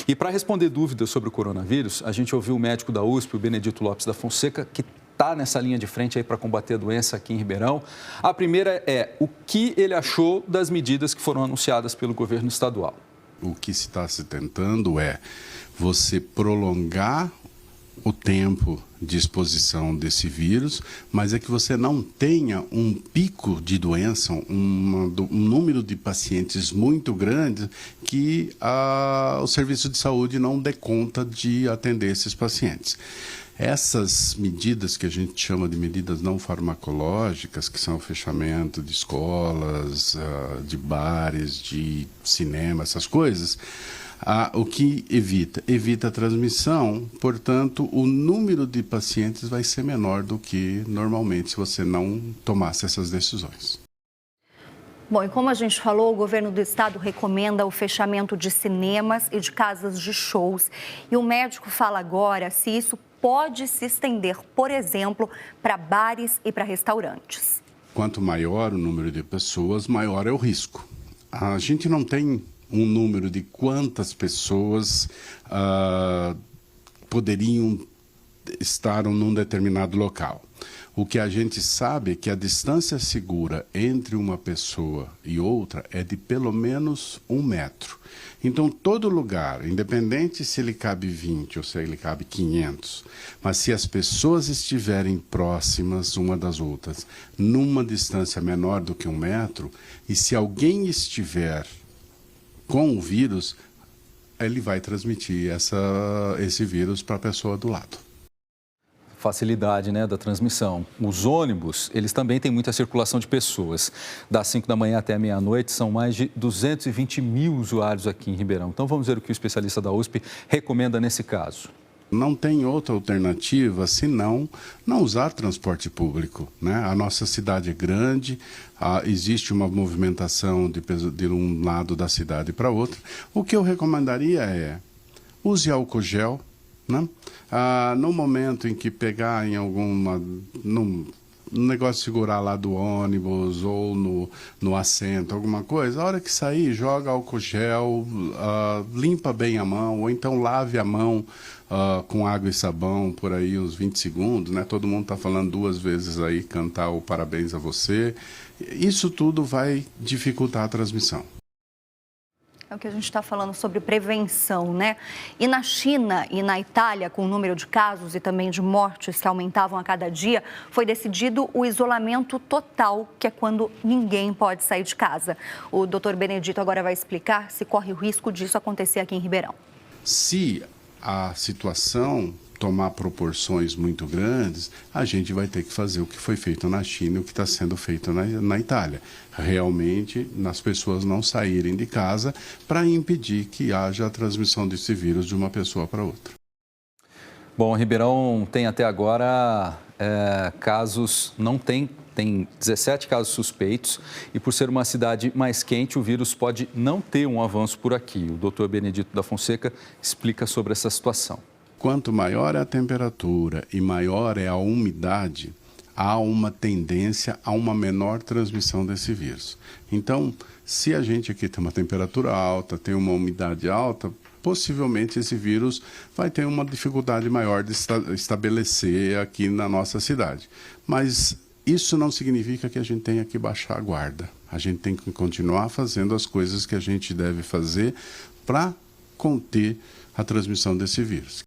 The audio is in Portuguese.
E para responder dúvidas sobre o coronavírus, a gente ouviu o médico da USP, o Benedito Lopes da Fonseca, que está nessa linha de frente aí para combater a doença aqui em Ribeirão. A primeira é o que ele achou das medidas que foram anunciadas pelo governo estadual. O que se está se tentando é você prolongar o tempo de exposição desse vírus, mas é que você não tenha um pico de doença, um número de pacientes muito grande que o serviço de saúde não dê conta de atender esses pacientes. Essas medidas que a gente chama de medidas não farmacológicas, que são o fechamento de escolas, de bares, de cinema, essas coisas, o que evita? Evita a transmissão, portanto, o número de pacientes vai ser menor do que normalmente se você não tomasse essas decisões. Bom, e como a gente falou, o governo do estado recomenda o fechamento de cinemas e de casas de shows. E o médico fala agora se isso pode se estender, por exemplo, para bares e para restaurantes. Quanto maior o número de pessoas, maior é o risco. A gente não tem um número de quantas pessoas poderiam estar num determinado local. O que a gente sabe é que a distância segura entre uma pessoa e outra é de pelo menos 1 metro. Então, todo lugar, independente se ele cabe 20 ou se ele cabe 500, mas se as pessoas estiverem próximas uma das outras, numa distância menor do que 1 metro, e se alguém estiver com o vírus, ele vai transmitir esse vírus para a pessoa do lado. Facilidade, né, da transmissão. Os ônibus, eles também têm muita circulação de pessoas. Das 5 da manhã até a meia-noite, são mais de 220 mil usuários aqui em Ribeirão. Então, vamos ver o que o especialista da USP recomenda nesse caso. Não tem outra alternativa senão não usar transporte público, né? A nossa cidade é grande, existe uma movimentação de um lado da cidade para outro. O que eu recomendaria é use álcool gel, né? No momento em que pegar em num negócio de segurar lá do ônibus ou no assento, alguma coisa, a hora que sair, joga álcool gel, limpa bem a mão, ou então lave a mão com água e sabão por aí uns 20 segundos, né? Todo mundo está falando 2 vezes aí, cantar o parabéns a você. Isso tudo vai dificultar a transmissão. É o que a gente está falando sobre prevenção, né? E na China e na Itália, com o número de casos e também de mortes que aumentavam a cada dia, foi decidido o isolamento total, que é quando ninguém pode sair de casa. O doutor Benedito agora vai explicar se corre o risco disso acontecer aqui em Ribeirão. Se a situação tomar proporções muito grandes, a gente vai ter que fazer o que foi feito na China e o que está sendo feito na Itália. Realmente, as pessoas não saírem de casa para impedir que haja a transmissão desse vírus de uma pessoa para outra. Bom, Ribeirão tem até agora casos, tem 17 casos suspeitos e por ser uma cidade mais quente, o vírus pode não ter um avanço por aqui. O doutor Benedito da Fonseca explica sobre essa situação. Quanto maior é a temperatura e maior é a umidade, há uma tendência a uma menor transmissão desse vírus. Então, se a gente aqui tem uma temperatura alta, tem uma umidade alta, possivelmente esse vírus vai ter uma dificuldade maior de estabelecer aqui na nossa cidade. Mas isso não significa que a gente tenha que baixar a guarda. A gente tem que continuar fazendo as coisas que a gente deve fazer para conter a transmissão desse vírus.